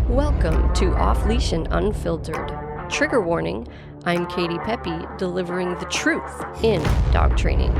Welcome to Off Leash and Unfiltered. Trigger warning, I'm Katie Pepe, delivering the truth in dog training.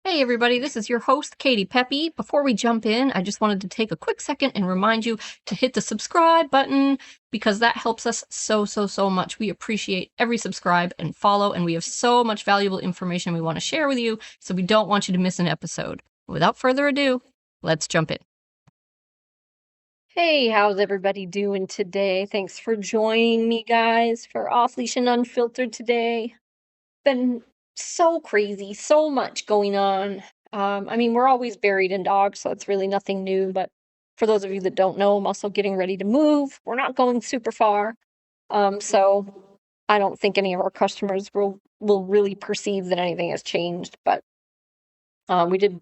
Hey everybody, this is your host, Katie Pepe. Before we jump in, I just wanted to take a quick second and remind you to hit the subscribe button because that helps us so much. We appreciate every subscribe and follow, and we have so much valuable information we want to share with you, so we don't want you to miss an episode. Without further ado, let's jump in. Hey, how's everybody doing today? Thanks for joining me, guys, for Off Leash and Unfiltered today. Been so crazy, so much going on. I mean, we're always buried in dogs, so it's really nothing new. But for those of you that don't know, I'm also getting ready to move. We're not going super far. So I don't think any of our customers will really perceive that anything has changed. But we did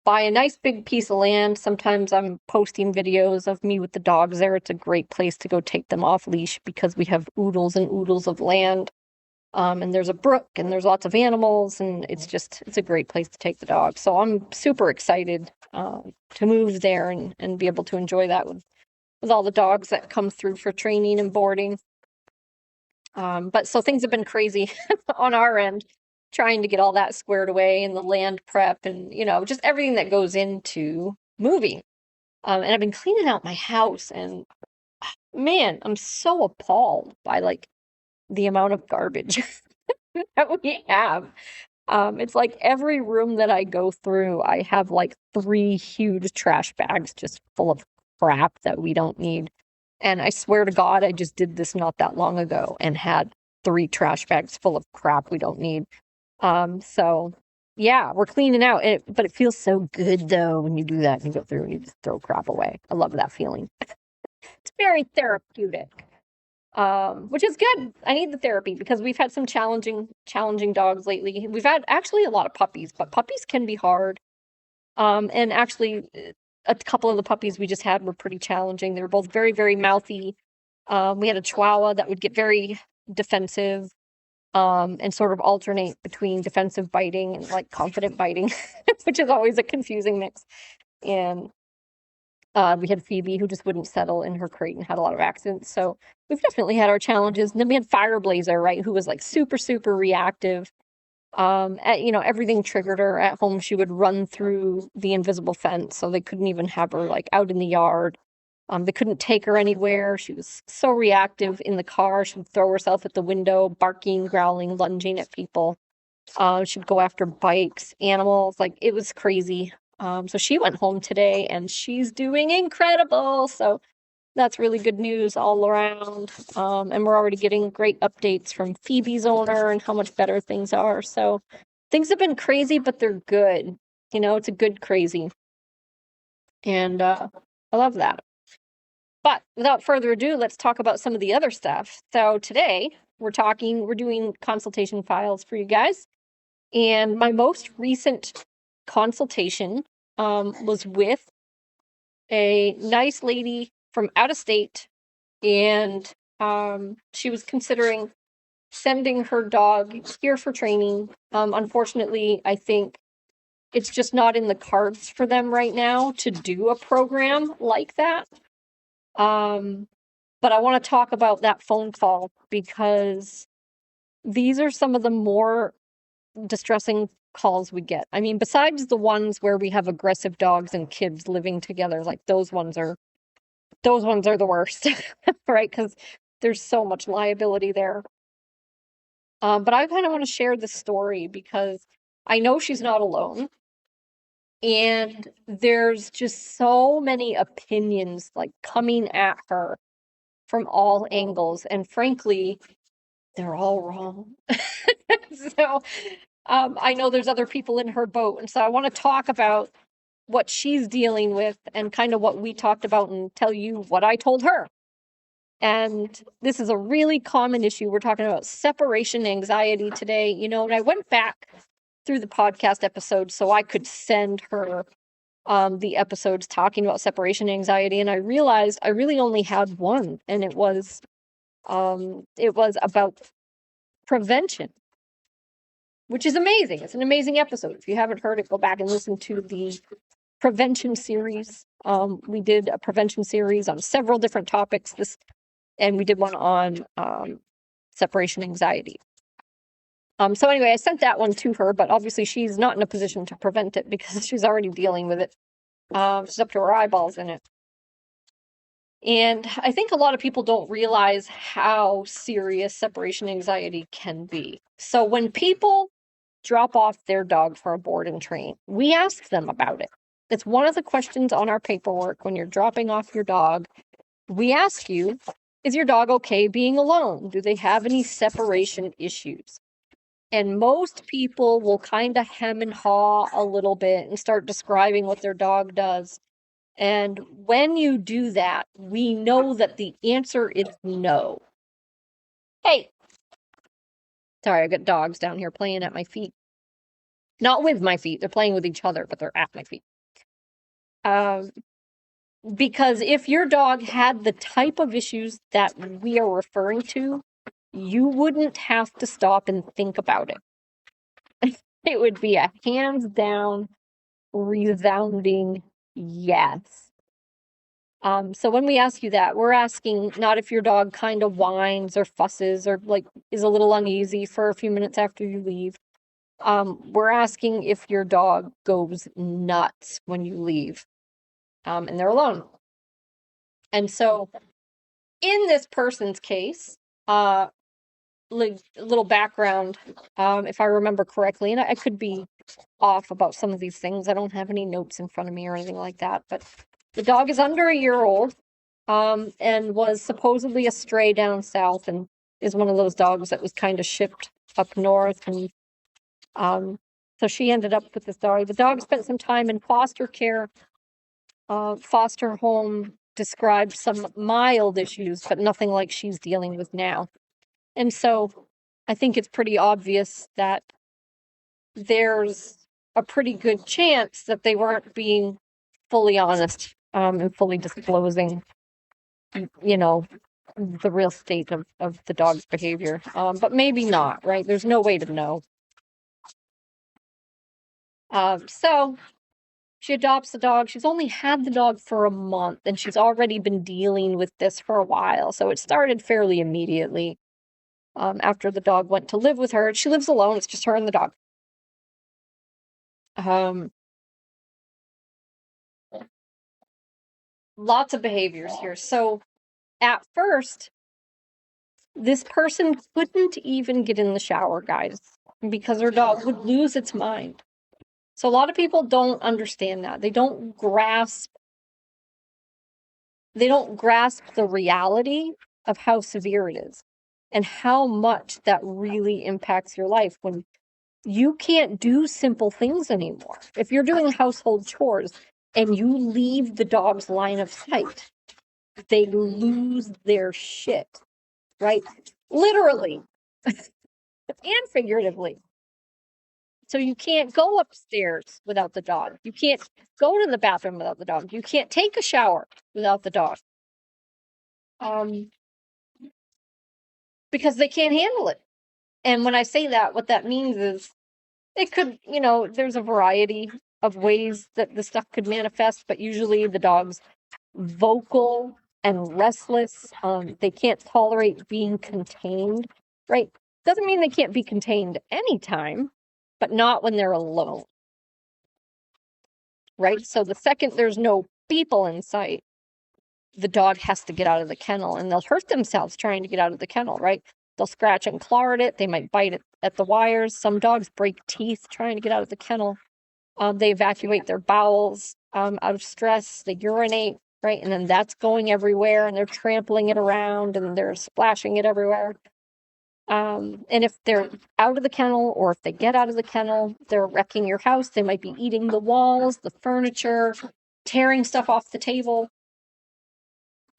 buy a nice big piece of land. Sometimes I'm posting videos of me with the dogs there. It's a great place to go take them off leash because we have oodles and oodles of land. And there's a brook and there's lots of animals, and it's a great place to take the dog. So I'm super excited to move there and be able to enjoy that with all the dogs that come through for training and boarding. But so things have been crazy on our end, trying to get all that squared away and the land prep and, just everything that goes into moving. And I've been cleaning out my house, and man, I'm so appalled by the amount of garbage that we have. It's like every room that I go through, I have 3 huge trash bags just full of crap that we don't need. And I swear to God, I just did this not that long ago and had 3 trash bags full of crap we don't need. So yeah, we're cleaning out, but it feels so good though when you do that and you go through and you just throw crap away. I love that feeling. It's very therapeutic. Which is good. I need the therapy because we've had some challenging dogs lately. We've had actually a lot of puppies, but puppies can be hard. And actually a couple of the puppies we just had were pretty challenging. They were both very, very mouthy. We had a Chihuahua that would get very defensive, and sort of alternate between defensive biting and confident biting, which is always a confusing mix. And we had Phoebe, who just wouldn't settle in her crate and had a lot of accidents. So we've definitely had our challenges. And then we had Fireblazer, right, who was super reactive. Everything triggered her. At home, she would run through the invisible fence, so they couldn't even have her out in the yard. They couldn't take her anywhere. She was so reactive in the car. She would throw herself at the window, barking, growling, lunging at people. She'd go after bikes, animals. It was crazy. So she went home today and she's doing incredible. So that's really good news all around. And we're already getting great updates from Phoebe's owner and how much better things are. So things have been crazy, but they're good. It's a good crazy. And I love that. But without further ado, let's talk about some of the other stuff. So today we're doing consultation files for you guys. And my most recent consultation was with a nice lady from out of state, and she was considering sending her dog here for training. Unfortunately, I think it's just not in the cards for them right now to do a program like that. But I want to talk about that phone call because these are some of the more distressing calls we get. I mean, besides the ones where we have aggressive dogs and kids living together, those ones are the worst, right? Because there's so much liability there. But I kind of want to share this story because I know she's not alone. And there's just so many opinions coming at her from all angles. And frankly, they're all wrong. So I know there's other people in her boat. And so I want to talk about what she's dealing with and kind of what we talked about and tell you what I told her. And this is a really common issue. We're talking about separation anxiety today, and I went back through the podcast episodes so I could send her the episodes talking about separation anxiety, and I realized I really only had one, and it was about prevention, which is amazing. It's an amazing episode. If you haven't heard it, go back and listen to the prevention series. We did a prevention series on several different topics and we did one on separation anxiety. So anyway, I sent that one to her, but obviously she's not in a position to prevent it because she's already dealing with it. She's up to her eyeballs in it. And I think a lot of people don't realize how serious separation anxiety can be. So when people drop off their dog for a board and train, we ask them about it. It's one of the questions on our paperwork when you're dropping off your dog. We ask you, is your dog okay being alone? Do they have any separation issues? And most people will kind of hem and haw a little bit and start describing what their dog does. And when you do that, we know that the answer is no. Hey! Sorry, I got dogs down here playing at my feet. Not with my feet, they're playing with each other, but they're at my feet. Because if your dog had the type of issues that we are referring to, you wouldn't have to stop and think about it. It would be a hands down, resounding yes. So when we ask you that, we're asking not if your dog kind of whines or fusses or like is a little uneasy for a few minutes after you leave. We're asking if your dog goes nuts when you leave, and they're alone. And so in this person's case, like a little background, if I remember correctly, and I could be off about some of these things. I don't have any notes in front of me or anything like that, but the dog is under a year old, and was supposedly a stray down south and is one of those dogs that was kind of shipped up north. And so she ended up with this dog. The dog spent some time in foster care, foster home, described some mild issues, but nothing like she's dealing with now. And so I think it's pretty obvious that there's a pretty good chance that they weren't being fully honest, and fully disclosing, the real state of the dog's behavior. But maybe not, right? There's no way to know. So she adopts the dog. She's only had the dog for a month, and she's already been dealing with this for a while. So it started fairly immediately. After the dog went to live with her. She lives alone. It's just her and the dog. Lots of behaviors here. So at first, this person couldn't even get in the shower, guys, because her dog would lose its mind. So a lot of people don't understand that. They don't grasp the reality of how severe it is and how much that really impacts your life when you can't do simple things anymore. If you're doing household chores and you leave the dog's line of sight, they lose their shit, right? Literally and figuratively. So you can't go upstairs without the dog. You can't go to the bathroom without the dog. You can't take a shower without the dog. Because they can't handle it. And when I say that, what that means is it could, there's a variety of ways that the stuff could manifest, but usually the dog's vocal and restless. They can't tolerate being contained, right? Doesn't mean they can't be contained anytime, but not when they're alone, right? So the second there's no people in sight, the dog has to get out of the kennel, and they'll hurt themselves trying to get out of the kennel, right? They'll scratch and claw at it. They might bite it at the wires. Some dogs break teeth trying to get out of the kennel. They evacuate their bowels out of stress. They urinate, right? And then that's going everywhere, and they're trampling it around, and they're splashing it everywhere. And if they're out of the kennel, or if they get out of the kennel, they're wrecking your house. They might be eating the walls, the furniture, tearing stuff off the table.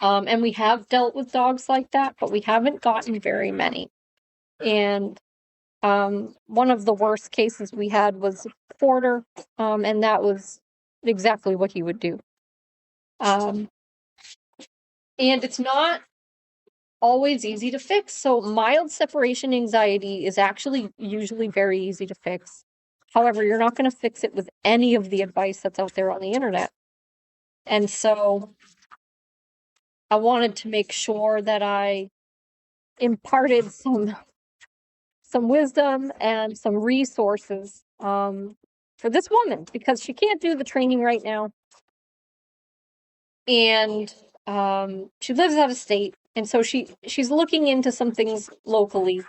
And we have dealt with dogs like that, but we haven't gotten very many. And One of the worst cases we had was Porter, and that was exactly what he would do. And it's not always easy to fix. So mild separation anxiety is actually usually very easy to fix. However, you're not going to fix it with any of the advice that's out there on the internet. And so I wanted to make sure that I imparted some wisdom and some resources for this woman, because she can't do the training right now. And she lives out of state. And so she's looking into some things locally.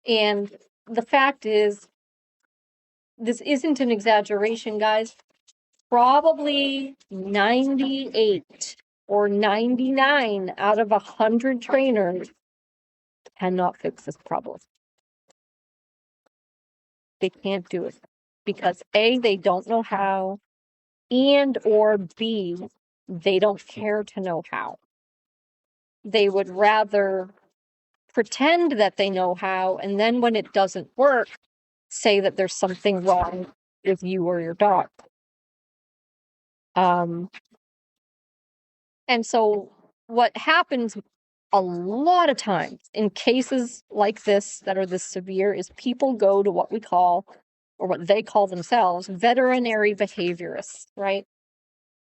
And the fact is, this isn't an exaggeration, guys. Probably 98 or 99 out of 100 trainers cannot fix this problem. They can't do it because A, they don't know how, and or B, they don't care to know how. They would rather pretend that they know how, and then when it doesn't work, say that there's something wrong with you or your dog. And so what happens a lot of times in cases like this that are this severe is people go to what we call, or what they call themselves, veterinary behaviorists, right?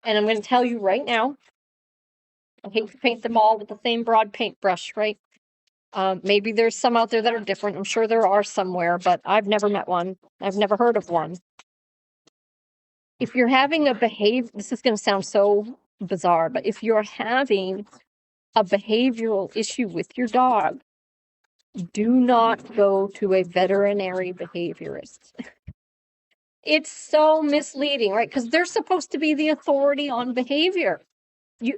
And I'm going to tell you right now, I hate to paint them all with the same broad paintbrush, right? Maybe there's some out there that are different. I'm sure there are somewhere, but I've never met one. I've never heard of one. If you're having this is going to sound so bizarre, but if you're having a behavioral issue with your dog, do not go to a veterinary behaviorist. It's so misleading, right? Because they're supposed to be the authority on behavior.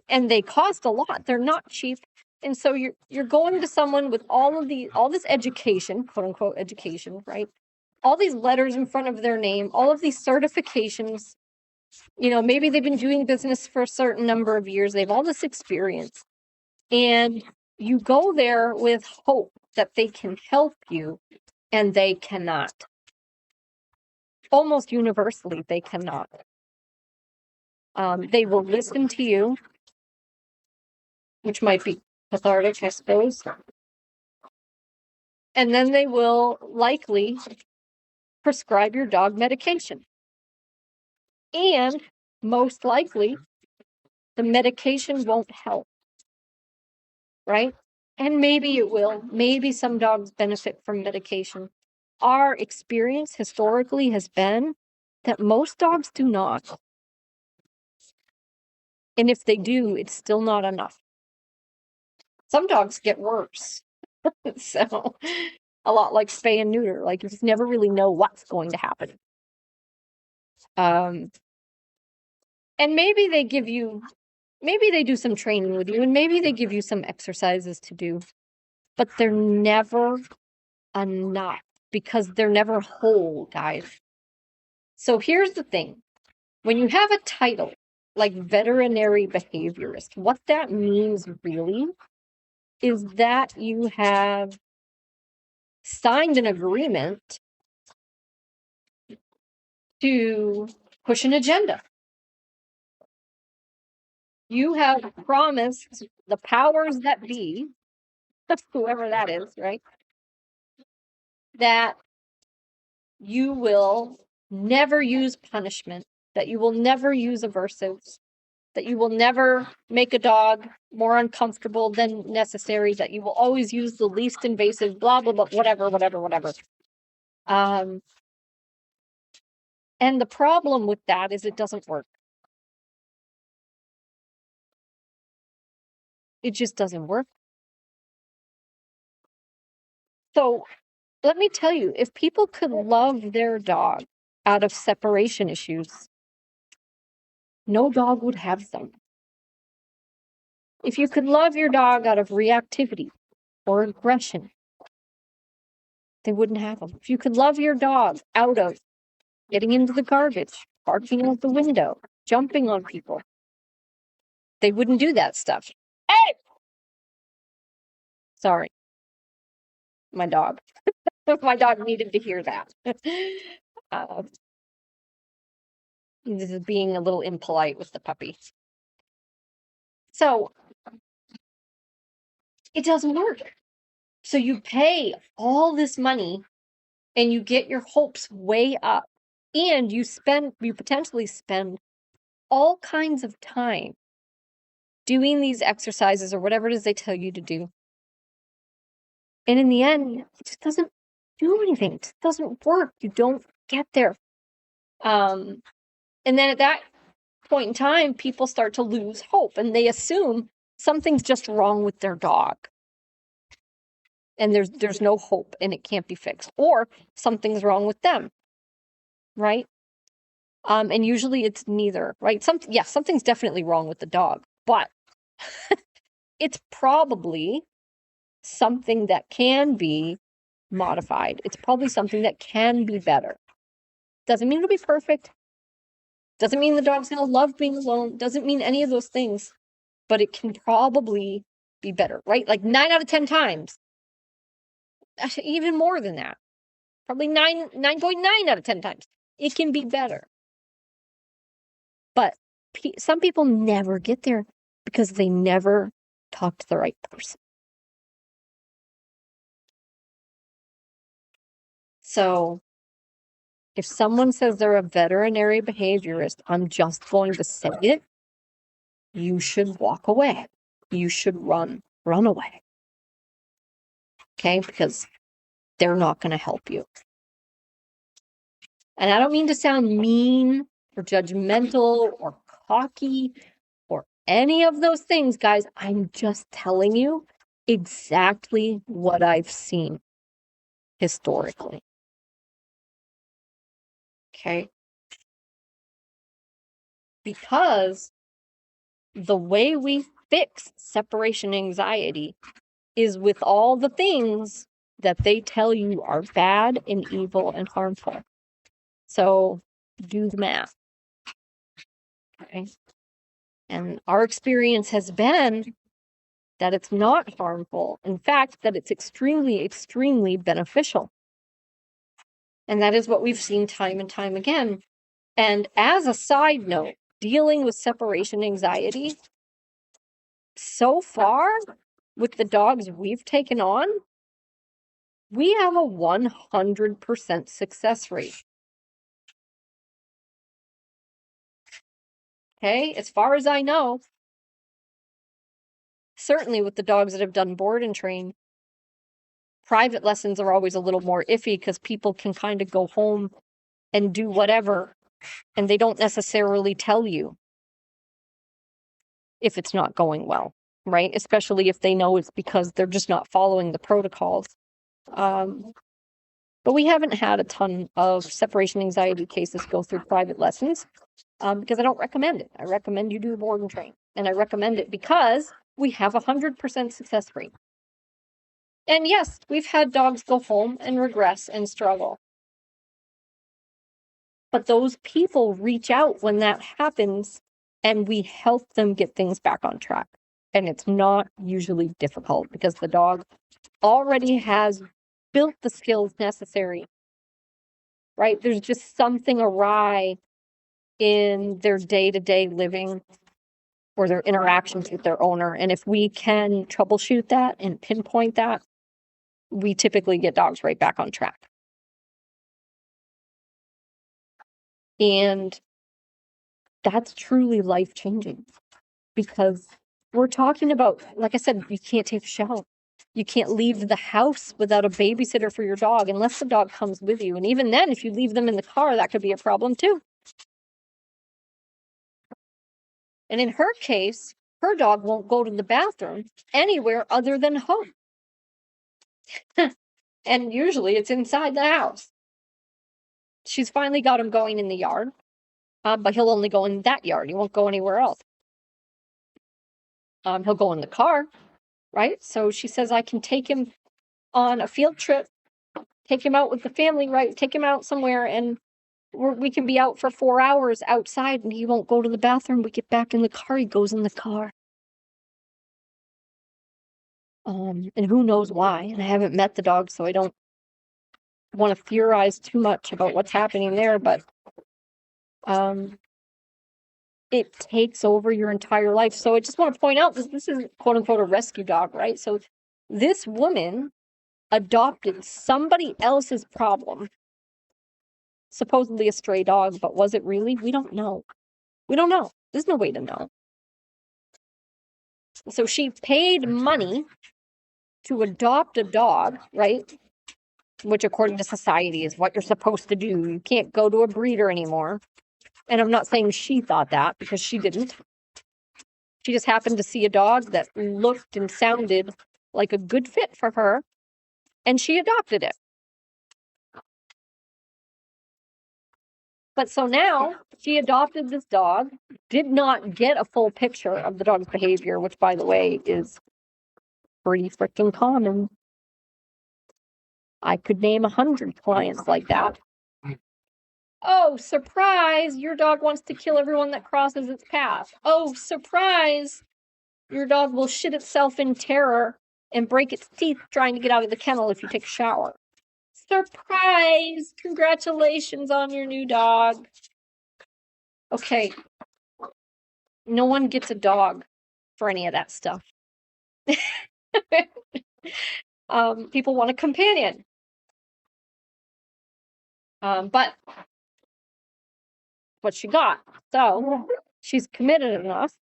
And they cost a lot. They're not cheap. And so you're going to someone with all this education, quote unquote education, right? All these letters in front of their name, all of these certifications. You know, maybe they've been doing business for a certain number of years. They have all this experience. And you go there with hope that they can help you, and they cannot. Almost universally, they cannot. They will listen to you, which might be cathartic, I suppose. And then they will likely prescribe your dog medication. And most likely, the medication won't help, right? And maybe it will. Maybe some dogs benefit from medication. Our experience historically has been that most dogs do not. And if they do, it's still not enough. Some dogs get worse. So, a lot like spay and neuter. Like, you just never really know what's going to happen. And maybe they do some training with you, and maybe they give you some exercises to do, but they're never enough because they're never whole, guys. So here's the thing. When you have a title like veterinary behaviorist, what that means really is that you have signed an agreement to push an agenda. You have promised the powers that be, whoever that is, right, that you will never use punishment, that you will never use aversives, that you will never make a dog more uncomfortable than necessary, that you will always use the least invasive, blah, blah, blah, whatever. And the problem with that is it doesn't work. It just doesn't work. So let me tell you, if people could love their dog out of separation issues, no dog would have them. If you could love your dog out of reactivity or aggression, they wouldn't have them. If you could love your dog out of getting into the garbage, barking out the window, jumping on people, they wouldn't do that stuff. Hey! Sorry. My dog. My dog needed to hear that. This is being a little impolite with the puppy. So it doesn't work. So you pay all this money and you get your hopes way up, and you potentially spend all kinds of time doing these exercises or whatever it is they tell you to do. And in the end, it just doesn't do anything. It just doesn't work. You don't get there. And then at that point in time, people start to lose hope and they assume something's just wrong with their dog. And there's no hope and it can't be fixed. Or something's wrong with them. Right? And usually it's neither, right? Something's definitely wrong with the dog, but it's probably something that can be modified. It's probably something that can be better. Doesn't mean it'll be perfect. Doesn't mean the dog's going to love being alone. Doesn't mean any of those things, but it can probably be better, right? Like 9 out of 10 times. Actually, even more than that. Probably 9.9 out of 10 times. It can be better. But some people never get there because they never talk to the right person. So if someone says they're a veterinary behaviorist, I'm just going to say it. You should walk away. You should run away. Okay? Because they're not going to help you. And I don't mean to sound mean or judgmental or cocky or any of those things, guys. I'm just telling you exactly what I've seen historically. Okay? Because the way we fix separation anxiety is with all the things that they tell you are bad and evil and harmful. So do the math. Okay? And our experience has been that it's not harmful. In fact, that it's extremely, extremely beneficial. And that is what we've seen time and time again. And as a side note, dealing with separation anxiety, so far, with the dogs we've taken on, we have a 100% success rate. Okay, as far as I know, certainly with the dogs that have done board and train, private lessons are always a little more iffy because people can kind of go home and do whatever, and they don't necessarily tell you if it's not going well, right? Especially if they know it's because they're just not following the protocols. But we haven't had a ton of separation anxiety cases go through private lessons because I don't recommend it. I recommend you do board and train. And I recommend it because we have a 100% success rate. And yes, we've had dogs go home and regress and struggle. But those people reach out when that happens and we help them get things back on track. And it's not usually difficult because the dog already has built the skills necessary, right? There's just something awry in their day-to-day living or their interactions with their owner. And if we can troubleshoot that and pinpoint that, we typically get dogs right back on track. And that's truly life-changing because we're talking about, like I said, you can't take a shower. You can't leave the house without a babysitter for your dog unless the dog comes with you. And even then, if you leave them in the car, that could be a problem too. And in her case, her dog won't go to the bathroom anywhere other than home. And usually it's inside the house. She's finally got him going in the yard, but he'll only go in that yard. He won't go anywhere else. He'll go in the car, right? So she says, I can take him on a field trip, take him out with the family, right? Take him out somewhere and we can be out for 4 hours outside and he won't go to the bathroom. We get back in the car, he goes in the car. And who knows why? And I haven't met the dog, so I don't want to theorize too much about what's happening there, but it takes over your entire life. So I just want to point out this is quote unquote a rescue dog, right? So this woman adopted somebody else's problem, supposedly a stray dog, but was it really? We don't know. We don't know. There's no way to know. So she paid money to adopt a dog, right? Which according to society is what you're supposed to do. You can't go to a breeder anymore. And I'm not saying she thought that, because she didn't. She just happened to see a dog that looked and sounded like a good fit for her, and she adopted it. But so now she adopted this dog, did not get a full picture of the dog's behavior, which, by the way, is pretty freaking common. I could name 100 clients like that. Oh, surprise! Your dog wants to kill everyone that crosses its path. Oh, surprise! Your dog will shit itself in terror and break its teeth trying to get out of the kennel if you take a shower. Surprise! Congratulations on your new dog. Okay. No one gets a dog for any of that stuff. People want a companion. But what she got. So she's committed enough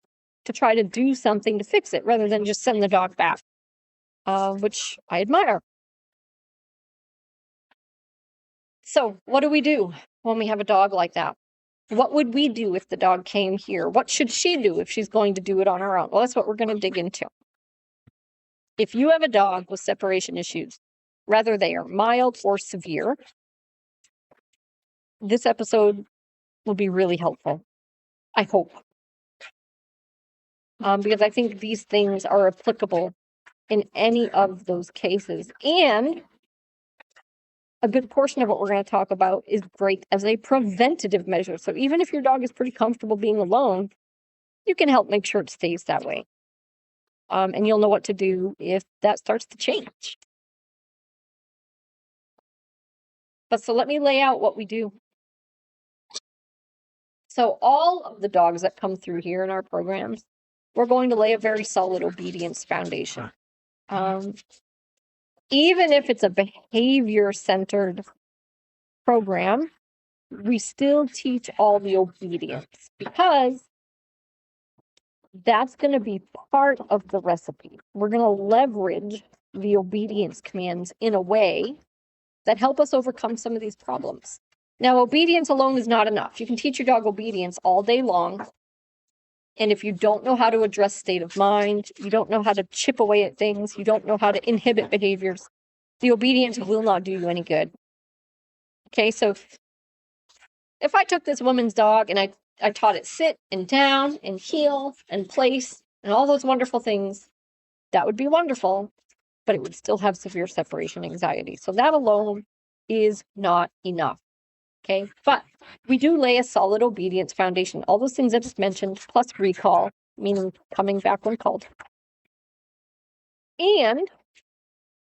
to try to do something to fix it rather than just send the dog back, which I admire. So what do we do when we have a dog like that? What would we do if the dog came here? What should she do if she's going to do it on her own? Well, that's what we're going to dig into. If you have a dog with separation issues, whether they are mild or severe, this episode will be really helpful. I hope. Because I think these things are applicable in any of those cases. And a good portion of what we're going to talk about is great as a preventative measure. So even if your dog is pretty comfortable being alone, you can help make sure it stays that way. And you'll know what to do if that starts to change. But so let me lay out what we do. So all of the dogs that come through here in our programs, we're going to lay a very solid obedience foundation. Even if it's a behavior-centered program, we still teach all the obedience because that's going to be part of the recipe. We're going to leverage the obedience commands in a way that help us overcome some of these problems. Now, obedience alone is not enough. You can teach your dog obedience all day long. And if you don't know how to address state of mind, you don't know how to chip away at things, you don't know how to inhibit behaviors, the obedience will not do you any good. Okay, so if I took this woman's dog and I taught it sit and down and heel and place and all those wonderful things, that would be wonderful, but it would still have severe separation anxiety. So that alone is not enough. Okay, but we do lay a solid obedience foundation. All those things I just mentioned, plus recall, meaning coming back when called. And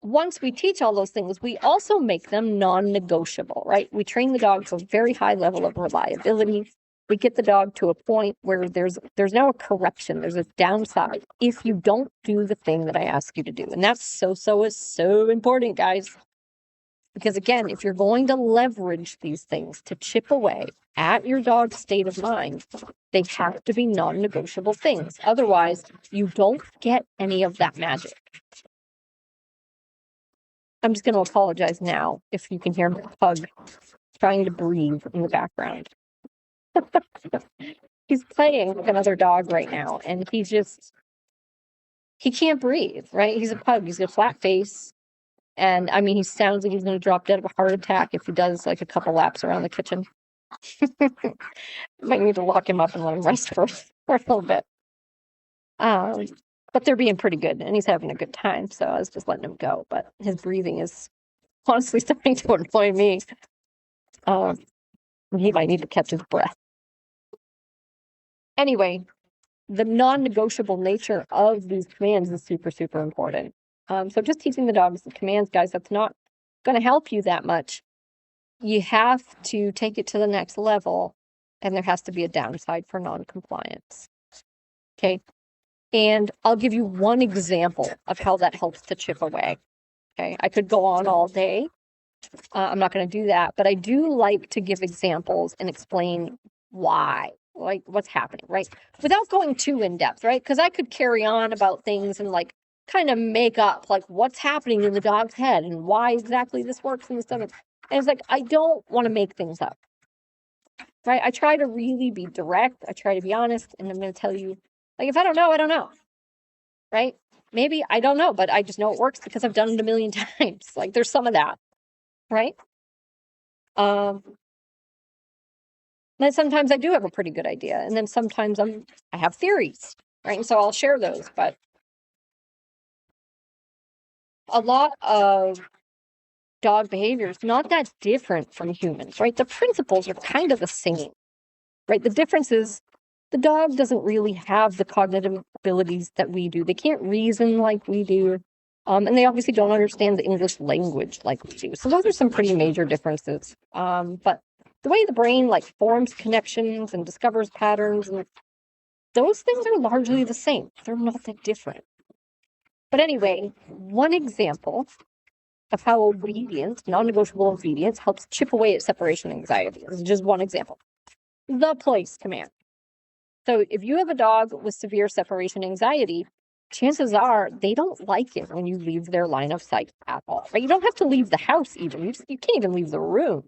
once we teach all those things, we also make them non-negotiable, right? We train the dog to a very high level of reliability. We get the dog to a point where there's now a correction, there's a downside if you don't do the thing that I ask you to do. And that's so important, guys. Because again, if you're going to leverage these things to chip away at your dog's state of mind, they have to be non-negotiable things. Otherwise, you don't get any of that magic. I'm just going to apologize now if you can hear my pug trying to breathe in the background. He's playing with another dog right now, and he can't breathe, right? He's a pug. He's got a flat face. And I mean, he sounds like he's going to drop dead of a heart attack if he does like a couple laps around the kitchen. Might need to lock him up and let him rest for a little bit. But they're being pretty good and he's having a good time. So I was just letting him go. But his breathing is honestly starting to annoy me. He might need to catch his breath. Anyway, the non-negotiable nature of these commands is super important. So just teaching the dogs the commands, guys, that's not going to help you that much, you have to take it to the next level, and there has to be a downside for non-compliance. Okay. And I'll give you one example of how that helps to chip away. Okay. I could go on all day. I'm not going to do that, but I do like to give examples and explain why, like what's happening, right? Without going too in depth, right? Because I could carry on about things and like kind of make up like what's happening in the dog's head and why exactly this works and this doesn't. And it's like, I don't want to make things up, right? I try to really be direct. I try to be honest, and I'm going to tell you, like, if I don't know, I don't know, right? Maybe I don't know, but I just know it works because I've done it a million times. Like, there's some of that, right? Then sometimes I do have a pretty good idea, and then sometimes I have theories, right? And so I'll share those, but a lot of dog behavior is not that different from humans, right? The principles are kind of the same, right? The difference is the dog doesn't really have the cognitive abilities that we do. They can't reason like we do. And they obviously don't understand the English language like we do. So those are some pretty major differences. But the way the brain like forms connections and discovers patterns, and those things are largely the same. They're not that different. But anyway, one example of how obedience, non-negotiable obedience, helps chip away at separation anxiety. This is just one example. The place command. So if you have a dog with severe separation anxiety, chances are they don't like it when you leave their line of sight at all, right? You don't have to leave the house even. You can't even leave the room.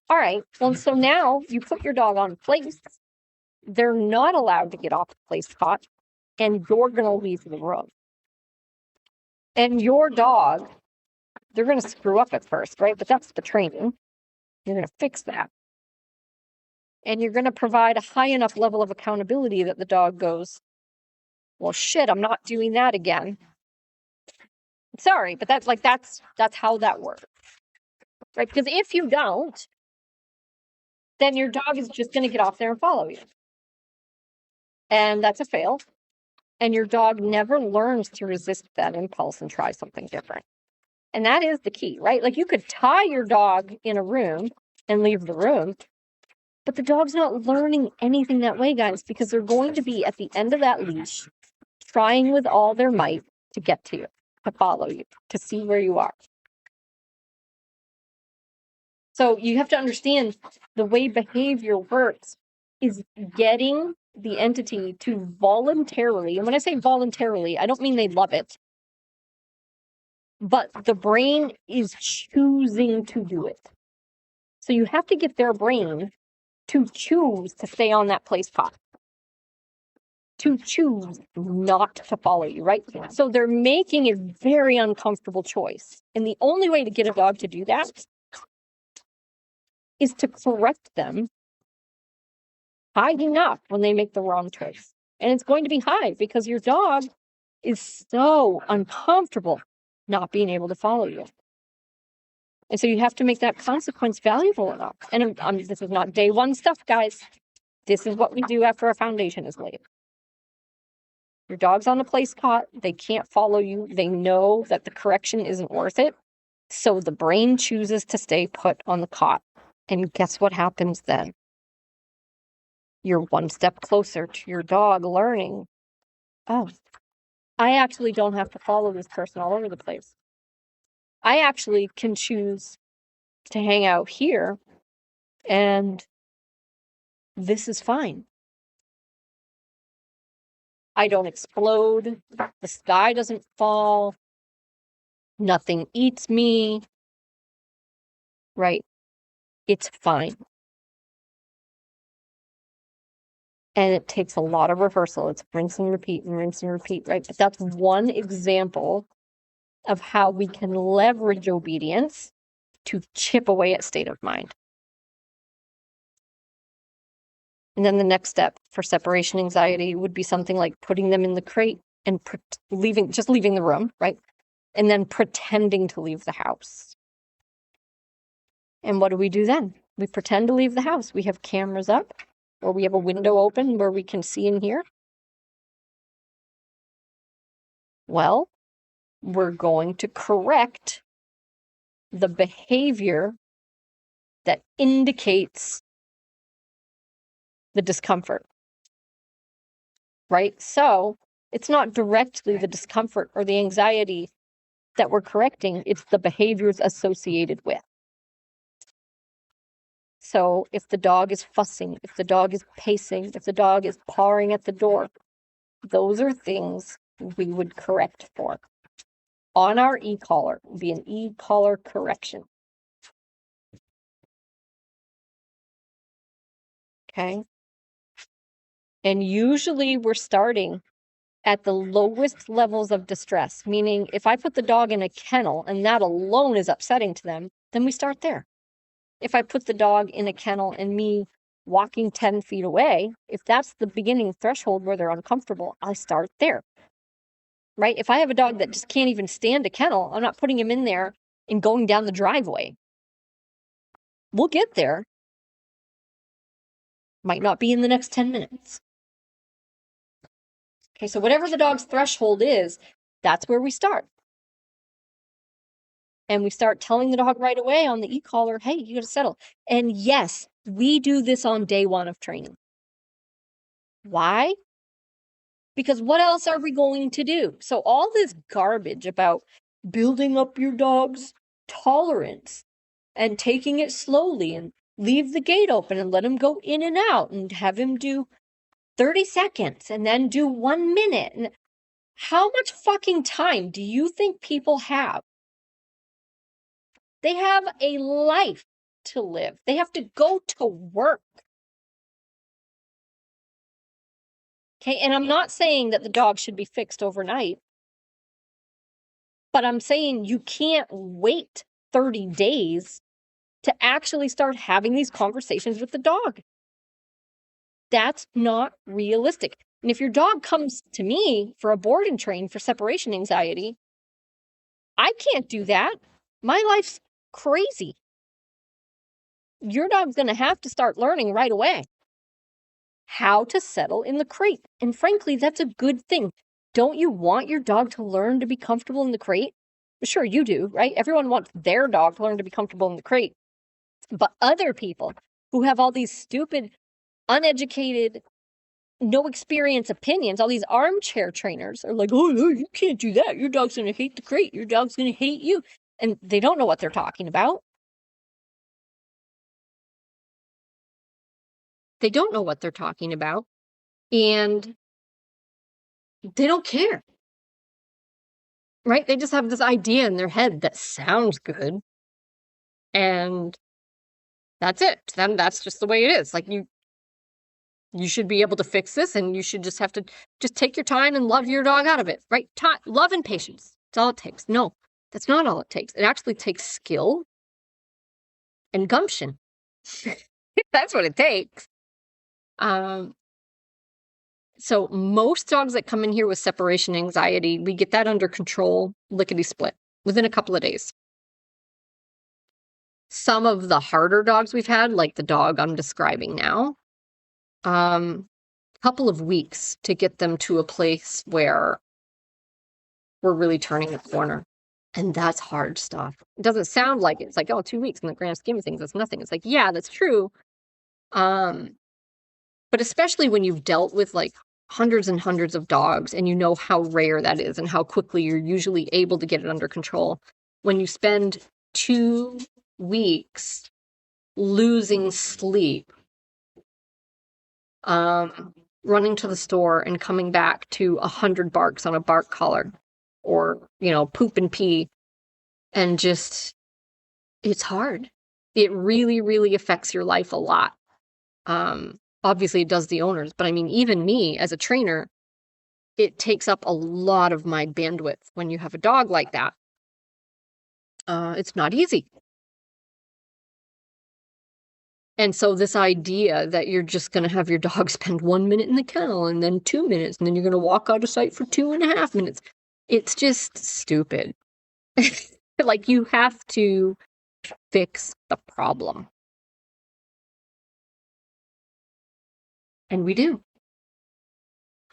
All right, well, so now you put your dog on place. They're not allowed to get off the place cot, and you're going to leave the room. And your dog, they're going to screw up at first, right? But that's the training. You're going to fix that. And you're going to provide a high enough level of accountability that the dog goes, well, shit, I'm not doing that again. Sorry, but that's how that works, right? Because if you don't, then your dog is just going to get off there and follow you. And that's a fail. And your dog never learns to resist that impulse and try something different. And that is the key, right? Like you could tie your dog in a room and leave the room, but the dog's not learning anything that way, guys, because they're going to be at the end of that leash, trying with all their might to get to you, to follow you, to see where you are. So you have to understand the way behavior works is getting the entity to voluntarily, and when I say voluntarily, I don't mean they love it, but the brain is choosing to do it. So you have to get their brain to choose to stay on that place cot, to choose not to follow you, right? So they're making a very uncomfortable choice. And the only way to get a dog to do that is to correct them high enough when they make the wrong choice. And it's going to be high because your dog is so uncomfortable not being able to follow you. And so you have to make that consequence valuable enough. And this is not day one stuff, guys. This is what we do after a foundation is laid. Your dog's on the place cot. They can't follow you. They know that the correction isn't worth it. So the brain chooses to stay put on the cot. And guess what happens then? You're one step closer to your dog learning, oh, I actually don't have to follow this person all over the place. I actually can choose to hang out here, and this is fine. I don't explode. The sky doesn't fall. Nothing eats me. Right? It's fine. And it takes a lot of rehearsal. It's rinse and repeat, right? But that's one example of how we can leverage obedience to chip away at state of mind. And then the next step for separation anxiety would be something like putting them in the crate and leaving the room, right? And then pretending to leave the house. And what do we do then? We pretend to leave the house. We have cameras up, or we have a window open where we can see and hear. Well, we're going to correct the behavior that indicates the discomfort, right? So it's not directly the discomfort or the anxiety that we're correcting, it's the behaviors associated with. So if the dog is fussing, if the dog is pacing, if the dog is pawing at the door, those are things we would correct for. On our ecollar, it would be an ecollar correction. Okay. And usually we're starting at the lowest levels of distress, meaning if I put the dog in a kennel and that alone is upsetting to them, then we start there. If I put the dog in a kennel and me walking 10 feet away, if that's the beginning threshold where they're uncomfortable, I start there. Right? If I have a dog that just can't even stand a kennel, I'm not putting him in there and going down the driveway. We'll get there. Might not be in the next 10 minutes. Okay, so whatever the dog's threshold is, that's where we start. And we start telling the dog right away on the e-collar, hey, you got to settle. And yes, we do this on day 1 of training. Why? Because what else are we going to do? So all this garbage about building up your dog's tolerance and taking it slowly and leave the gate open and let him go in and out and have him do 30 seconds and then do 1 minute. And how much fucking time do you think people have? They have a life to live. They have to go to work. Okay, and I'm not saying that the dog should be fixed overnight, but I'm saying you can't wait 30 days to actually start having these conversations with the dog. That's not realistic. And if your dog comes to me for a board and train for separation anxiety, I can't do that. My life's crazy. Your dog's going to have to start learning right away how to settle in the crate. And frankly, that's a good thing. Don't you want your dog to learn to be comfortable in the crate? Sure, you do, right? Everyone wants their dog to learn to be comfortable in the crate. But other people who have all these stupid, uneducated, no experience opinions, all these armchair trainers are like, oh, no, you can't do that. Your dog's going to hate the crate. Your dog's going to hate you. And they don't know what they're talking about. They don't know what they're talking about. And they don't care. Right? They just have this idea in their head that sounds good. And that's it. Then that's just the way it is. Like you should be able to fix this, and you should just have to just take your time and love your dog out of it, right? Love and patience. That's all it takes. No, that's not all it takes. It actually takes skill and gumption. That's what it takes. So most dogs that come in here with separation anxiety, we get that under control, lickety-split, within a couple of days. Some of the harder dogs we've had, like the dog I'm describing now, couple of weeks to get them to a place where we're really turning the corner. And that's hard stuff. It doesn't sound like it. It's like, oh, 2 weeks in the grand scheme of things, that's nothing. It's like, yeah, that's true. But especially when you've dealt with like hundreds and hundreds of dogs and you know how rare that is and how quickly you're usually able to get it under control. When you spend 2 weeks losing sleep, running to the store and coming back to 100 barks on a bark collar, or, poop and pee, and just, it's hard. It really, really affects your life a lot. Obviously it does the owners, but I mean, even me as a trainer, it takes up a lot of my bandwidth when you have a dog like that. It's not easy. And so this idea that you're just going to have your dog spend 1 minute in the kennel and then 2 minutes, and then you're going to walk out of sight for 2.5 minutes, it's just stupid. Like, you have to fix the problem. And we do.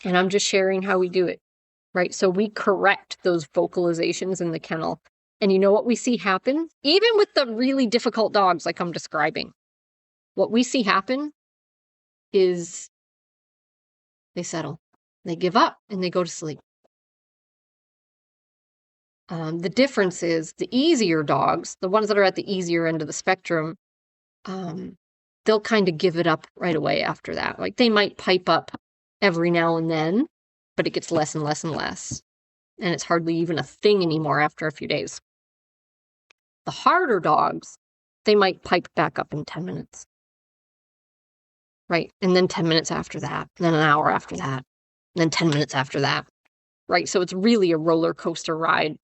And I'm just sharing how we do it, right? So we correct those vocalizations in the kennel And you know what we see happen? Even with the really difficult dogs like I'm describing, what we see happen is they settle, they give up, and they go to sleep. The difference is the easier dogs, the ones that are at the easier end of the spectrum, they'll kind of give it up right away after that. Like they might pipe up every now and then, but it gets less and less and less. And it's hardly even a thing anymore after a few days. The harder dogs, they might pipe back up in 10 minutes. Right? And then 10 minutes after that, and then an hour after that, and then 10 minutes after that. Right? So it's really a roller coaster ride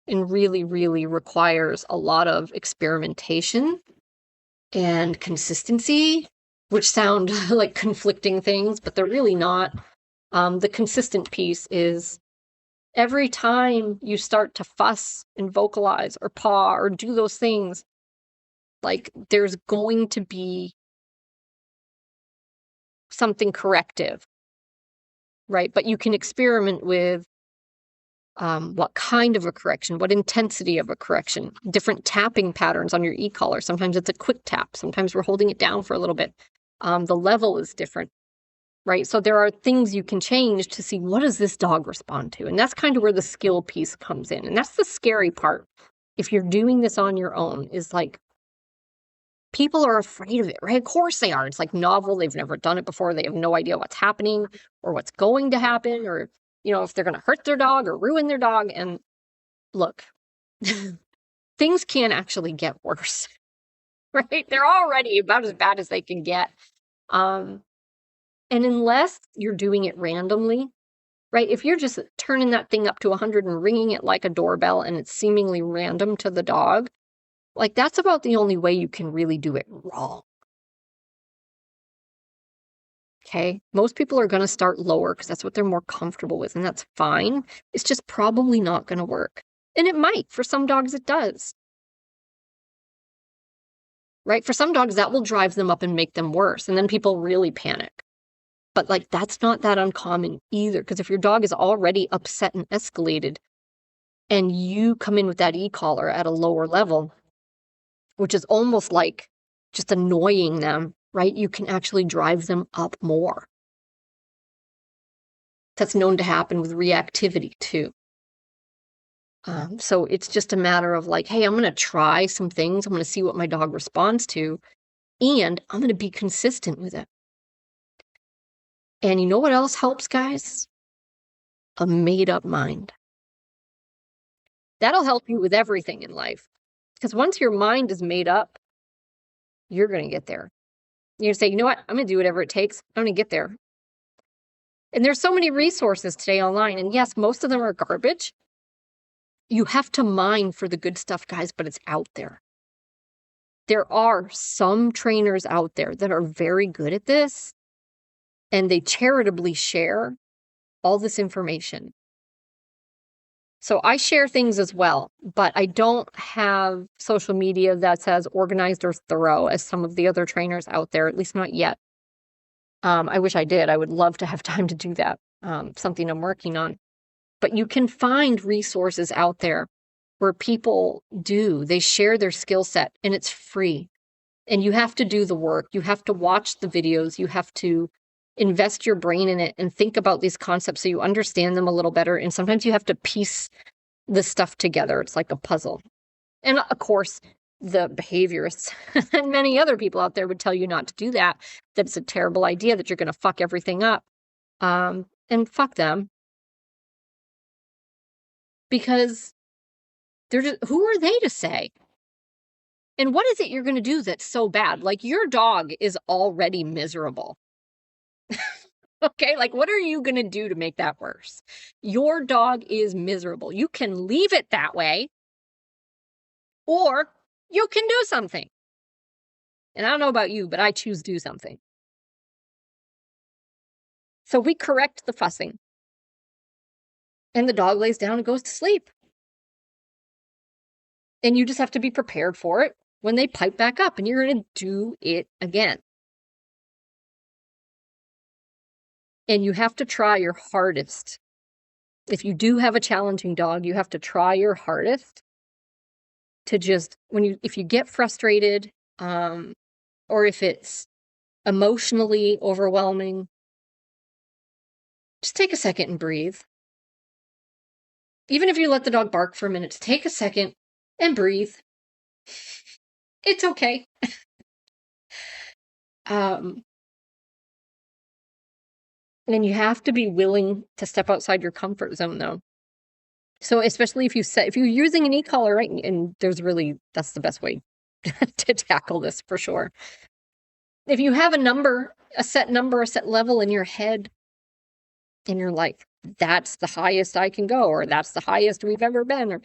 and really, really requires a lot of experimentation and consistency, which sound like conflicting things, but they're really not. The consistent piece is every time you start to fuss and vocalize or paw or do those things, like there's going to be something corrective, right? But you can experiment with what kind of a correction, what intensity of a correction, different tapping patterns on your e-collar. Sometimes it's a quick tap. Sometimes we're holding it down for a little bit. The level is different, right? So there are things you can change to see what does this dog respond to? And that's kind of where the skill piece comes in. And that's the scary part. If you're doing this on your own, is like people are afraid of it, right? Of course they are. It's like novel. They've never done it before. They have no idea what's happening or what's going to happen, or if they're going to hurt their dog or ruin their dog. And look, things can actually get worse, right? They're already about as bad as they can get. And unless you're doing it randomly, right? If you're just turning that thing up to 100 and ringing it like a doorbell and it's seemingly random to the dog, like that's about the only way you can really do it wrong. Okay, most people are going to start lower because that's what they're more comfortable with, and that's fine. It's just probably not going to work. And it might. For some dogs, it does. Right? For some dogs, that will drive them up and make them worse, and then people really panic. But like that's not that uncommon either, because if your dog is already upset and escalated, and you come in with that e-collar at a lower level, which is almost like just annoying them, right? You can actually drive them up more. That's known to happen with reactivity too. So it's just a matter of like, hey, I'm going to try some things. I'm going to see what my dog responds to, and I'm going to be consistent with it. And you know what else helps, guys? A made-up mind. That'll help you with everything in life. Because once your mind is made up, you're going to get there. You're going to say, you know what? I'm going to do whatever it takes. I'm going to get there. And there's so many resources today online. And yes, most of them are garbage. You have to mine for the good stuff, guys, but it's out there. There are some trainers out there that are very good at this, and they charitably share all this information. So I share things as well, but I don't have social media that's as organized or thorough as some of the other trainers out there, at least not yet. I wish I did. I would love to have time to do that, something I'm working on. But you can find resources out there where people they share their skill set, and it's free. And you have to do the work. You have to watch the videos. You have to invest your brain in it and think about these concepts so you understand them a little better. And sometimes you have to piece the stuff together. It's like a puzzle. And of course, the behaviorists and many other people out there would tell you not to do that, that it's a terrible idea, that you're going to fuck everything up. And fuck them. Because who are they to say? And what is it you're going to do that's so bad? Like your dog is already miserable. Okay, like what are you going to do to make that worse? Your dog is miserable. You can leave it that way, or you can do something. And I don't know about you, but I choose to do something. So we correct the fussing. And the dog lays down and goes to sleep. And you just have to be prepared for it when they pipe back up, and you're going to do it again. And you have to try your hardest. If you do have a challenging dog, you have to try your hardest to just, if you get frustrated, or if it's emotionally overwhelming, just take a second and breathe. Even if you let the dog bark for a minute, take a second and breathe. It's okay. And you have to be willing to step outside your comfort zone, though. So especially if you're using an e-collar, right? And that's the best way to tackle this for sure. If you have a set level in your head, and you're like, that's the highest I can go, or that's the highest we've ever been, or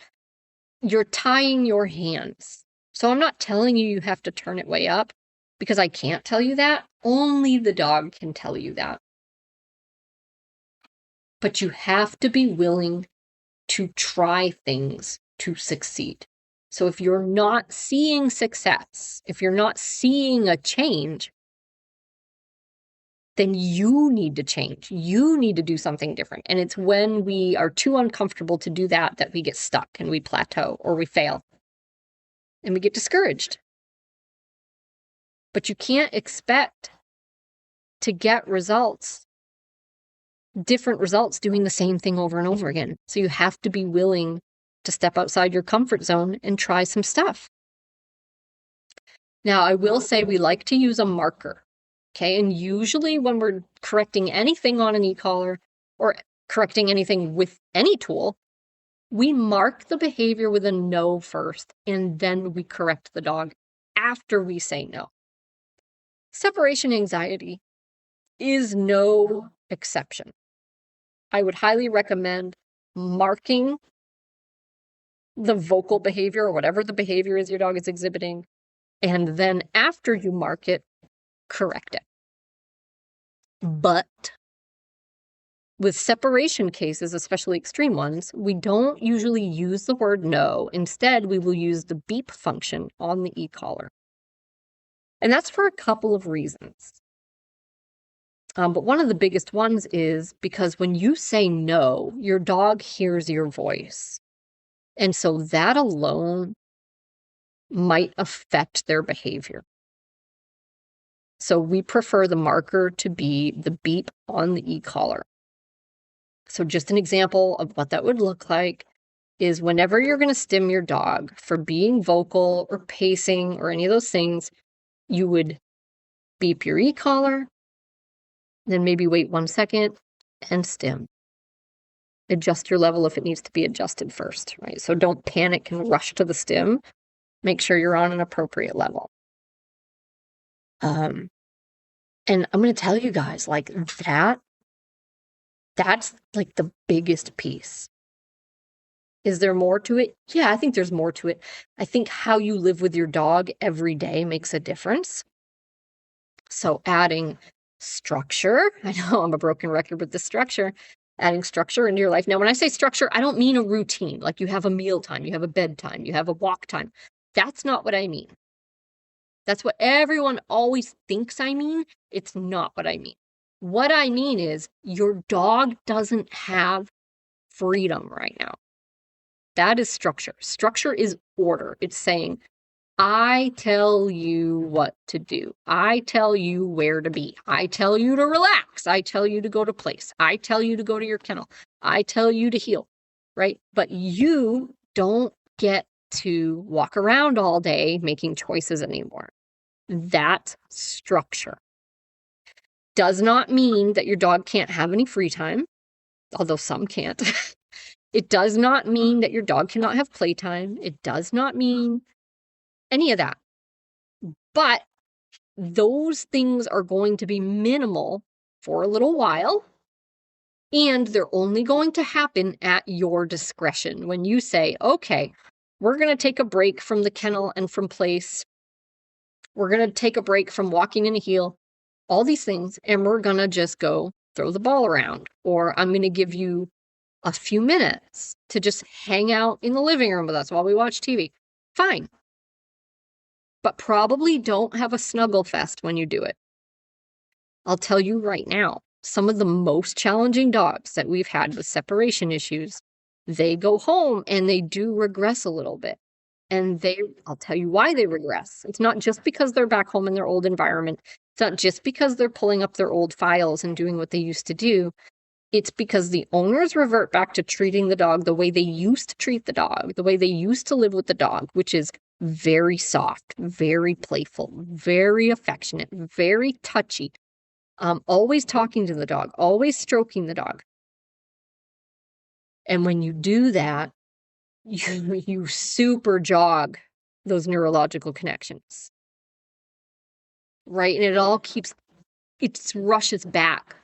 you're tying your hands. So I'm not telling you have to turn it way up, because I can't tell you that. Only the dog can tell you that. But you have to be willing to try things to succeed. So if you're not seeing success, if you're not seeing a change, then you need to change. You need to do something different. And it's when we are too uncomfortable to do that we get stuck and we plateau or we fail and we get discouraged. But you can't expect to get different results doing the same thing over and over again. So you have to be willing to step outside your comfort zone and try some stuff. Now, I will say we like to use a marker. Okay, and usually when we're correcting anything on an e-collar or correcting anything with any tool, we mark the behavior with a no first, and then we correct the dog after we say no. Separation anxiety is no exception. I would highly recommend marking the vocal behavior or whatever the behavior is your dog is exhibiting, and then after you mark it, correct it. But with separation cases, especially extreme ones, we don't usually use the word no. Instead, we will use the beep function on the e-collar. And that's for a couple of reasons. But one of the biggest ones is because when you say no, your dog hears your voice. And so that alone might affect their behavior. So we prefer the marker to be the beep on the e-collar. So just an example of what that would look like is whenever you're going to stim your dog for being vocal or pacing or any of those things, you would beep your e-collar, then maybe wait 1 second and stim. Adjust your level if it needs to be adjusted first, right? So don't panic and rush to the stim. Make sure you're on an appropriate level. And I'm going to tell you guys, like that's like the biggest piece. Is there more to it? Yeah, I think there's more to it. I think how you live with your dog every day makes a difference. So adding structure, I know I'm a broken record with the structure, adding structure into your life. Now, when I say structure, I don't mean a routine, like you have a meal time, you have a bedtime, you have a walk time. That's not what I mean. That's what everyone always thinks I mean. It's not what I mean. What I mean is your dog doesn't have freedom right now. That is structure. Structure is order. It's saying, I tell you what to do. I tell you where to be. I tell you to relax. I tell you to go to place. I tell you to go to your kennel. I tell you to heel, right? But you don't get to walk around all day making choices anymore. That's structure. Does not mean that your dog can't have any free time, although some can't. It does not mean that your dog cannot have playtime. It does not mean any of that. But those things are going to be minimal for a little while, and they're only going to happen at your discretion. When you say, okay, we're going to take a break from the kennel and from place. We're going to take a break from walking in a heel, all these things, and we're going to just go throw the ball around. Or I'm going to give you a few minutes to just hang out in the living room with us while we watch TV. Fine. But probably don't have a snuggle fest when you do it. I'll tell you right now, some of the most challenging dogs that we've had with separation issues, they go home and they do regress a little bit. And I'll tell you why they regress. It's not just because they're back home in their old environment. It's not just because they're pulling up their old files and doing what they used to do. It's because the owners revert back to treating the dog the way they used to treat the dog, the way they used to live with the dog, which is very soft, very playful, very affectionate, very touchy, always talking to the dog, always stroking the dog. And when you do that, you super jog those neurological connections, right? And it rushes back,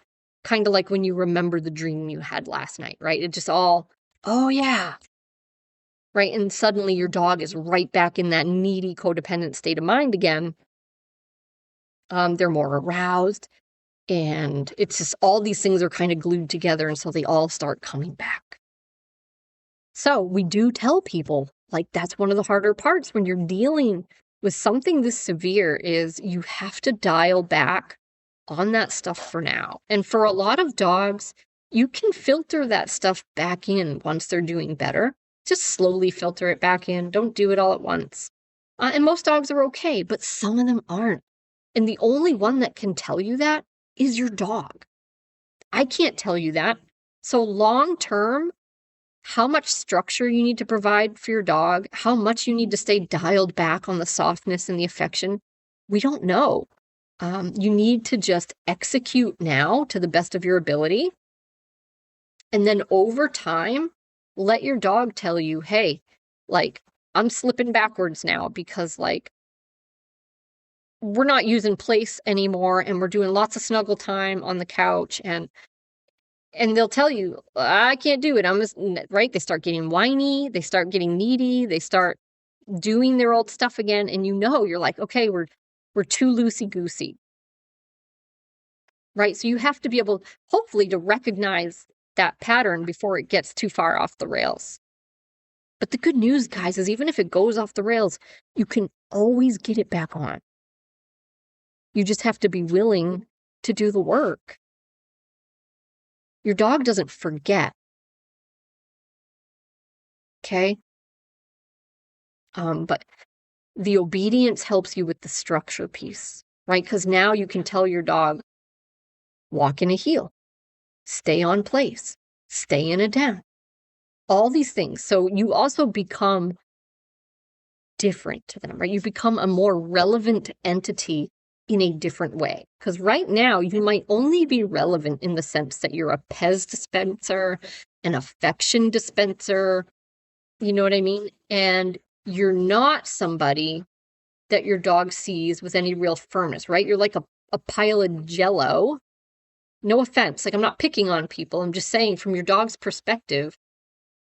kind of like when you remember the dream you had last night, right? It just all, oh yeah, right? And suddenly your dog is right back in that needy, codependent state of mind again. They're more aroused, and it's just all these things are kind of glued together, and so they all start coming back. So we do tell people, like, that's one of the harder parts when you're dealing with something this severe, is you have to dial back on that stuff for now. And for a lot of dogs, you can filter that stuff back in once they're doing better. Just slowly filter it back in. Don't do it all at once. And most dogs are okay, but some of them aren't. And the only one that can tell you that is your dog. I can't tell you that. So long term, how much structure you need to provide for your dog, how much you need to stay dialed back on the softness and the affection, we don't know. You need to just execute now to the best of your ability. And then over time, let your dog tell you, hey, like, I'm slipping backwards now because, like, we're not using place anymore and we're doing lots of snuggle time on the couch, and they'll tell you, I can't do it. Right? They start getting whiny, they start getting needy, they start doing their old stuff again, and you're like, okay, we're too loosey-goosey. Right? So you have to be able, hopefully, to recognize that pattern before it gets too far off the rails. But the good news, guys, is even if it goes off the rails, you can always get it back on. You just have to be willing to do the work. Your dog doesn't forget. Okay? But the obedience helps you with the structure piece, right? Because now you can tell your dog, walk in a heel, stay on place, stay in a den, all these things. So you also become different to them, right? You become a more relevant entity in a different way. Because right now, you might only be relevant in the sense that you're a Pez dispenser, an affection dispenser, you know what I mean? And you're not somebody that your dog sees with any real firmness, right? You're like a pile of Jell-O. No offense, like, I'm not picking on people. I'm just saying, from your dog's perspective,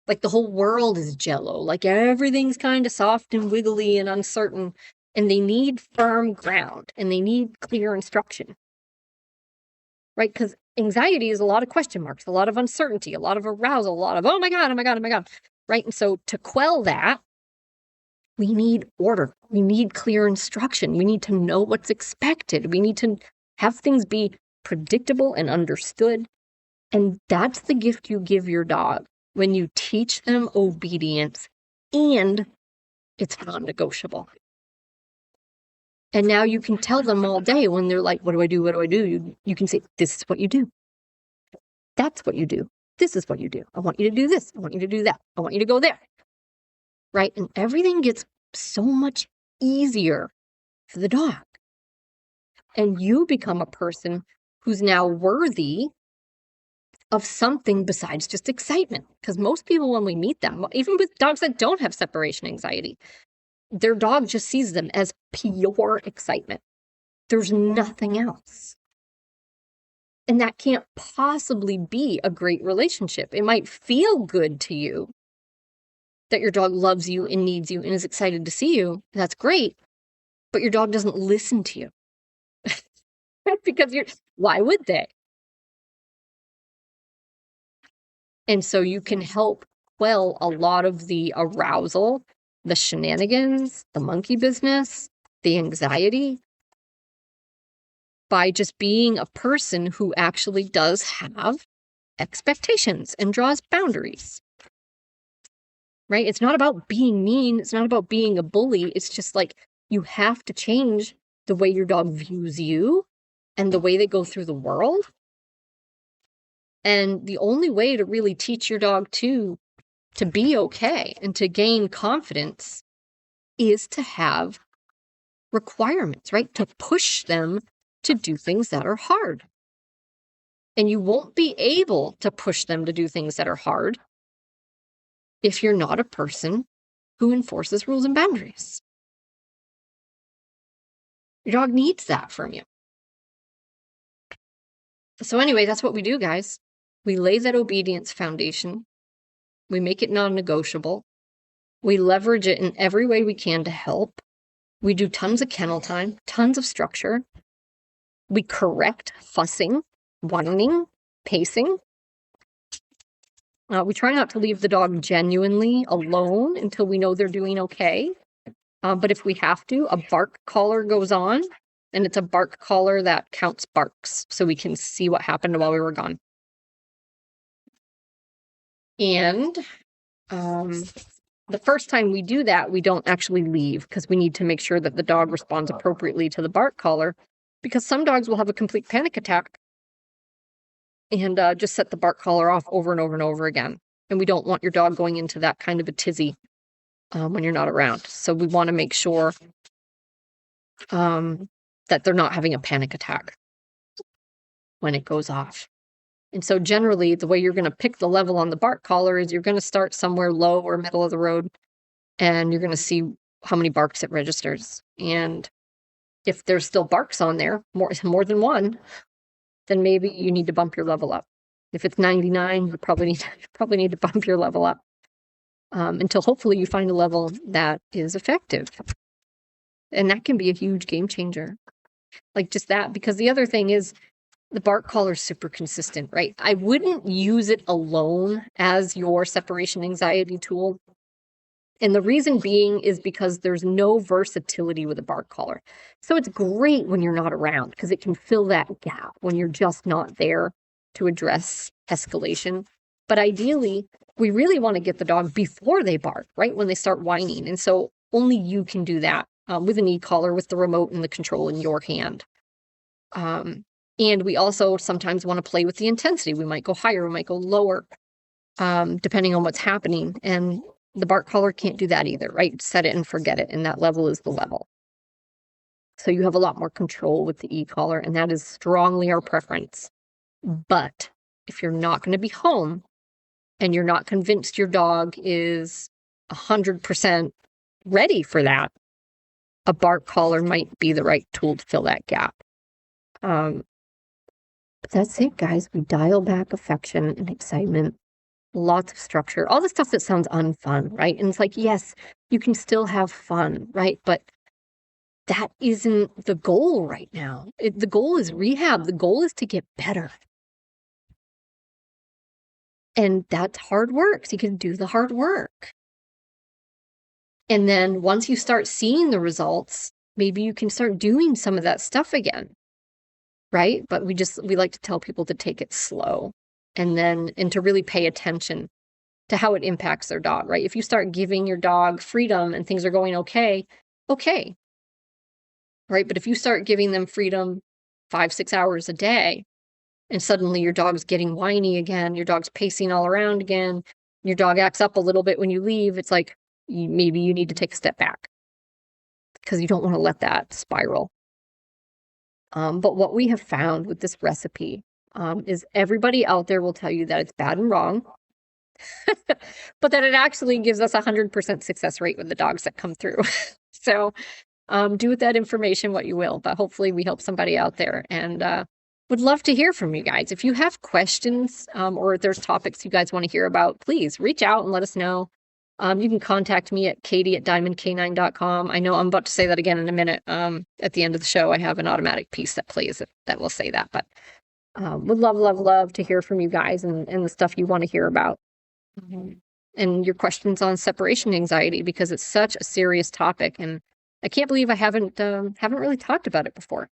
like, the whole world is Jell-O. Like, everything's kind of soft and wiggly and uncertain, and they need firm ground, and they need clear instruction, right? Because anxiety is a lot of question marks, a lot of uncertainty, a lot of arousal, a lot of, oh my God, oh my God, oh my God, right? And so to quell that, we need order. We need clear instruction. We need to know what's expected. We need to have things be predictable and understood. And that's the gift you give your dog when you teach them obedience, and it's non-negotiable. And now you can tell them all day when they're like, what do I do? What do I do? You can say, this is what you do. That's what you do. This is what you do. I want you to do this. I want you to do that. I want you to go there. Right? And everything gets so much easier for the dog. And you become a person who's now worthy of something besides just excitement. Because most people, when we meet them, even with dogs that don't have separation anxiety, their dog just sees them as pure excitement. There's nothing else. And that can't possibly be a great relationship. It might feel good to you that your dog loves you and needs you and is excited to see you. That's great. But your dog doesn't listen to you. Because why would they? And so you can help quell a lot of the arousal, the shenanigans, the monkey business, the anxiety, by just being a person who actually does have expectations and draws boundaries. right? It's not about being mean. It's not about being a bully. It's just like you have to change the way your dog views you and the way they go through the world. And the only way to really teach your dog to be okay and to gain confidence is to have requirements, right? To push them to do things that are hard. And you won't be able to push them to do things that are hard if you're not a person who enforces rules and boundaries. Your dog needs that from you. So anyway, that's what we do, guys. We lay that obedience foundation. We make it non-negotiable. We leverage it in every way we can to help. We do tons of kennel time, tons of structure. We correct fussing, whining, pacing. We try not to leave the dog genuinely alone until we know they're doing okay. But if we have to, a bark collar goes on, and it's a bark collar that counts barks so we can see what happened while we were gone. And the first time we do that, we don't actually leave because we need to make sure that the dog responds appropriately to the bark collar, because some dogs will have a complete panic attack and just set the bark collar off over and over and over again. And we don't want your dog going into that kind of a tizzy when you're not around. So we want to make sure that they're not having a panic attack when it goes off. And so generally, the way you're going to pick the level on the bark collar is you're going to start somewhere low or middle of the road, and you're going to see how many barks it registers. And if there's still barks on there, more than one, then maybe you need to bump your level up. If it's 99, you probably need to bump your level up until hopefully you find a level that is effective. And that can be a huge game changer. Like just that, because the other thing is the bark collar is super consistent, right? I wouldn't use it alone as your separation anxiety tool. And the reason being is because there's no versatility with a bark collar. So it's great when you're not around because it can fill that gap when you're just not there to address escalation. But ideally, we really want to get the dog before they bark, right? When they start whining. And so only you can do that with an e-collar, with the remote and the control in your hand. And we also sometimes want to play with the intensity. We might go higher, we might go lower, depending on what's happening. And the bark collar can't do that either, right? Set it and forget it. And that level is the level. So you have a lot more control with the e-collar, and that is strongly our preference. But if you're not going to be home and you're not convinced your dog is 100% ready for that, a bark collar might be the right tool to fill that gap. But that's it, guys. We dial back affection and excitement, lots of structure, all the stuff that sounds unfun, right? And it's like, yes, you can still have fun, right? But that isn't the goal right now. The goal is rehab. The goal is to get better. And that's hard work. So you can do the hard work. And then once you start seeing the results, maybe you can start doing some of that stuff again. Right? But we like to tell people to take it slow and to really pay attention to how it impacts their dog, right? If you start giving your dog freedom and things are going okay. Right? But if you start giving them freedom 5-6 hours a day and suddenly your dog's getting whiny again, your dog's pacing all around again, your dog acts up a little bit when you leave, it's like maybe you need to take a step back because you don't want to let that spiral. But what we have found with this recipe is everybody out there will tell you that it's bad and wrong, but that it actually gives us 100% success rate with the dogs that come through. So do with that information what you will, but hopefully we help somebody out there, and would love to hear from you guys. If you have questions or if there's topics you guys want to hear about, please reach out and let us know. You can contact me at katie@diamondk9.com. I know I'm about to say that again in a minute. At the end of the show, I have an automatic piece that plays that will say that. But would love to hear from you guys and the stuff you want to hear about. And your questions on separation anxiety, because it's such a serious topic. And I can't believe I haven't really talked about it before.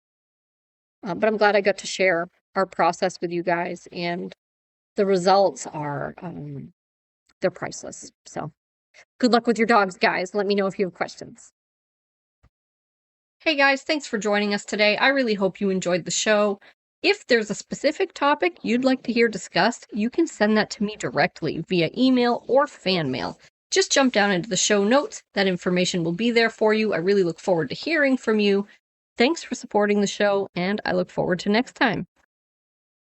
But I'm glad I got to share our process with you guys. And the results are, they're priceless. So. Good luck with your dogs, guys. Let me know if you have questions. Hey guys, thanks for joining us today. I really hope you enjoyed the show. If there's a specific topic you'd like to hear discussed, you can send that to me directly via email or fan mail. Just jump down into the show notes. That information will be there for you. I really look forward to hearing from you. Thanks for supporting the show, and I look forward to next time.